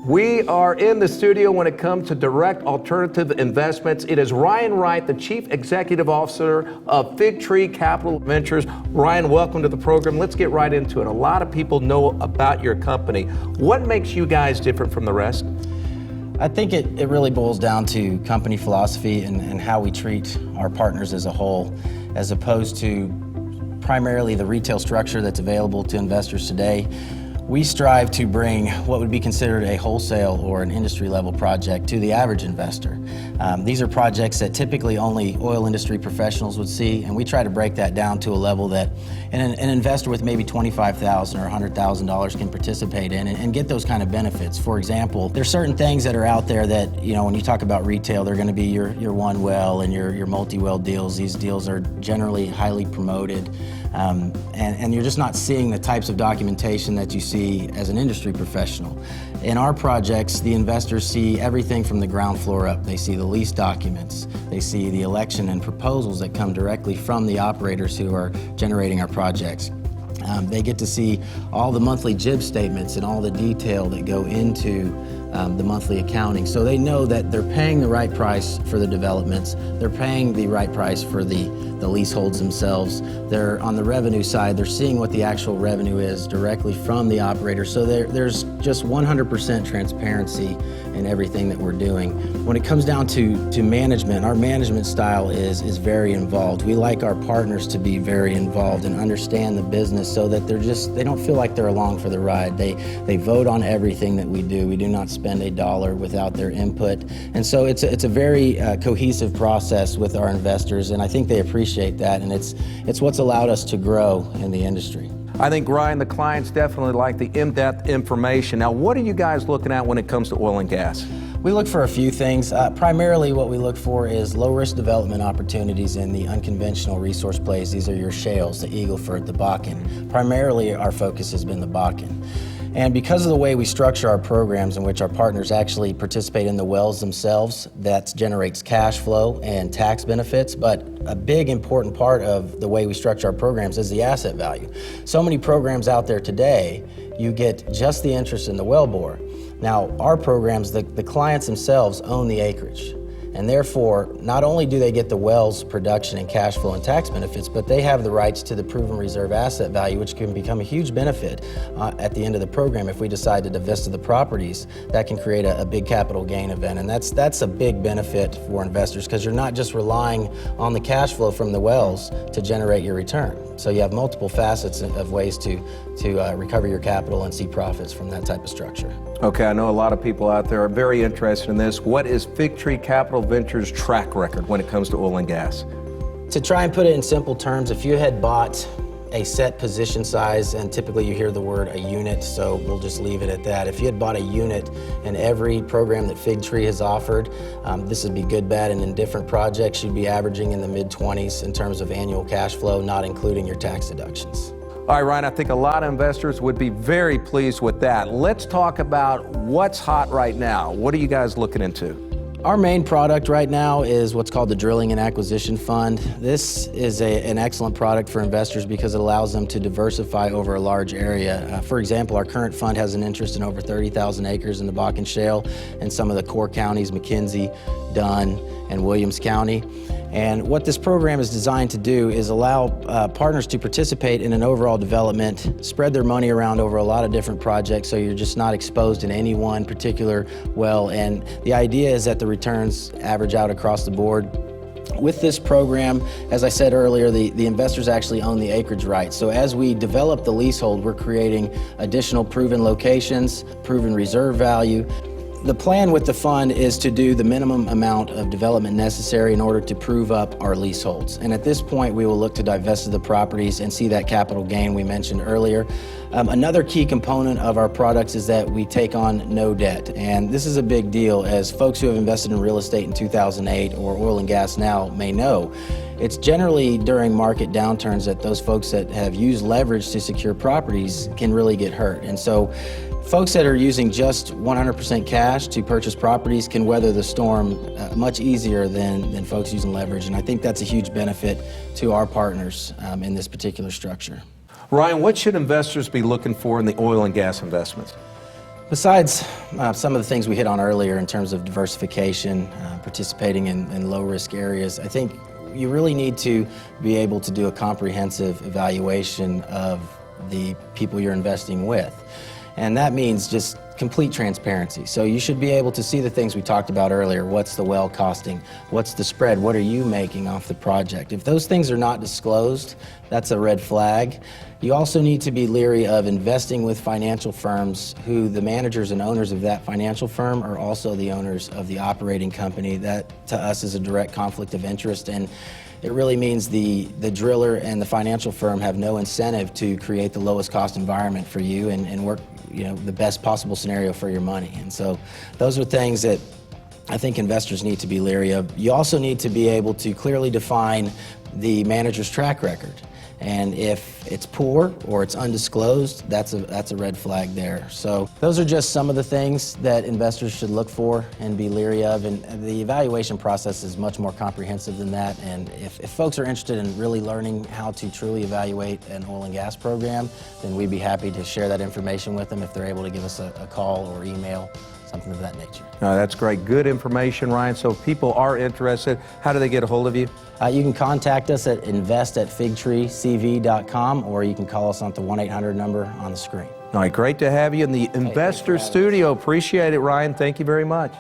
We are in the studio when it comes to direct alternative investments. It is Ryan Wright, the Chief Executive Officer of Fig Tree Capital Ventures. Ryan, welcome to the program. Let's get right into it. A lot of people know about your company. What makes you guys different from the rest? I think it really boils down to company philosophy and how we treat our partners as a whole, as opposed to primarily the retail structure that's available to investors today. We strive to bring what would be considered a wholesale or an industry level project to the average investor. These are projects that typically only oil industry professionals would see, and we try to break that down to a level that an investor with maybe $25,000 or $100,000 can participate in and get those kind of benefits. For example, there's certain things that are out there that, you know, when you talk about retail, they're going to be your one well and your multi-well deals. These deals are generally highly promoted. And you're just not seeing the types of documentation that you see as an industry professional. In our projects, the investors see everything from the ground floor up. They see the lease documents, they see the election and proposals that come directly from the operators who are generating our projects. They get to see all the monthly JIB statements and all the detail that go into the monthly accounting. So they know that they're paying the right price for the developments, they're paying the right price for the leaseholds themselves. They're on the revenue side, they're seeing what the actual revenue is directly from the operator. So there's just 100% transparency in everything that we're doing. When it comes down to management, our management style is very involved. We like our partners to be very involved and understand the business so that they don't feel like they're along for the ride. They vote on everything that we do. We do not spend a dollar without their input. And so it's a very cohesive process with our investors, and I think they appreciate that, and it's what's allowed us to grow in the industry. I think, Ryan, the clients definitely like the in-depth information. Now, what are you guys looking at when it comes to oil and gas? We look for a few things. Primarily what we look for is low-risk development opportunities in the unconventional resource plays. These are your shales, the Eagle Ford, the Bakken. Primarily our focus has been the Bakken. And because of the way we structure our programs in which our partners actually participate in the wells themselves, that generates cash flow and tax benefits, but a big important part of the way we structure our programs is the asset value. So many programs out there today, you get just the interest in the wellbore. Now, our programs, the clients themselves own the acreage. And therefore, not only do they get the wells production and cash flow and tax benefits, but they have the rights to the proven reserve asset value, which can become a huge benefit at the end of the program. If we decide to divest of the properties, that can create a big capital gain event. And that's a big benefit for investors, because you're not just relying on the cash flow from the wells to generate your return. So you have multiple facets of ways to recover your capital and see profits from that type of structure. Okay, I know a lot of people out there are very interested in this. What is Fig Tree Capital Ventures' track record when it comes to oil and gas? To try and put it in simple terms, if you had bought a set position size, and typically you hear the word a unit, so we'll just leave it at that. If you had bought a unit in every program that Fig Tree has offered, this would be good, bad, and indifferent projects, you'd be averaging in the mid-20s in terms of annual cash flow, not including your tax deductions. All right, Ryan, I think a lot of investors would be very pleased with that. Let's talk about what's hot right now. What are you guys looking into? Our main product right now is what's called the Drilling and Acquisition Fund. This is an excellent product for investors because it allows them to diversify over a large area. For example, our current fund has an interest in over 30,000 acres in the Bakken Shale and some of the core counties, McKenzie, Dunn, and Williams County. And what this program is designed to do is allow partners to participate in an overall development, spread their money around over a lot of different projects, so you're just not exposed in any one particular well. And the idea is that the returns average out across the board. With this program, as I said earlier, the investors actually own the acreage rights. So as we develop the leasehold, we're creating additional proven locations, proven reserve value. The plan with the fund is to do the minimum amount of development necessary in order to prove up our leaseholds. And at this point, we will look to divest of the properties and see that capital gain we mentioned earlier. Another key component of our products is that we take on no debt. And this is a big deal, as folks who have invested in real estate in 2008 or oil and gas now may know. It's generally during market downturns that those folks that have used leverage to secure properties can really get hurt. And so folks that are using just 100% cash to purchase properties can weather the storm much easier than folks using leverage. And I think that's a huge benefit to our partners in this particular structure. Ryan, what should investors be looking for in the oil and gas investments? Besides some of the things we hit on earlier in terms of diversification, participating in low-risk areas, I think you really need to be able to do a comprehensive evaluation of the people you're investing with. And that means just complete transparency. So you should be able to see the things we talked about earlier. What's the well costing? What's the spread? What are you making off the project? If those things are not disclosed, that's a red flag. You also need to be leery of investing with financial firms who the managers and owners of that financial firm are also the owners of the operating company. That, to us, is a direct conflict of interest, and it really means the driller and the financial firm have no incentive to create the lowest cost environment for you and work the best possible scenario for your money. And so those are things that I think investors need to be leery of. You also need to be able to clearly define the manager's track record. And if it's poor or it's undisclosed, that's a red flag there. So those are just some of the things that investors should look for and be leery of. And the evaluation process is much more comprehensive than that. And if folks are interested in really learning how to truly evaluate an oil and gas program, then we'd be happy to share that information with them if they're able to give us a call or email, something of that nature. No, that's great. Good information, Ryan. So if people are interested, how do they get a hold of you? You can contact us at invest@figtreecv.com, or you can call us on the 1-800 number on the screen. All right, great to have you in the Investor Studio. Appreciate it, Ryan. Thank you very much.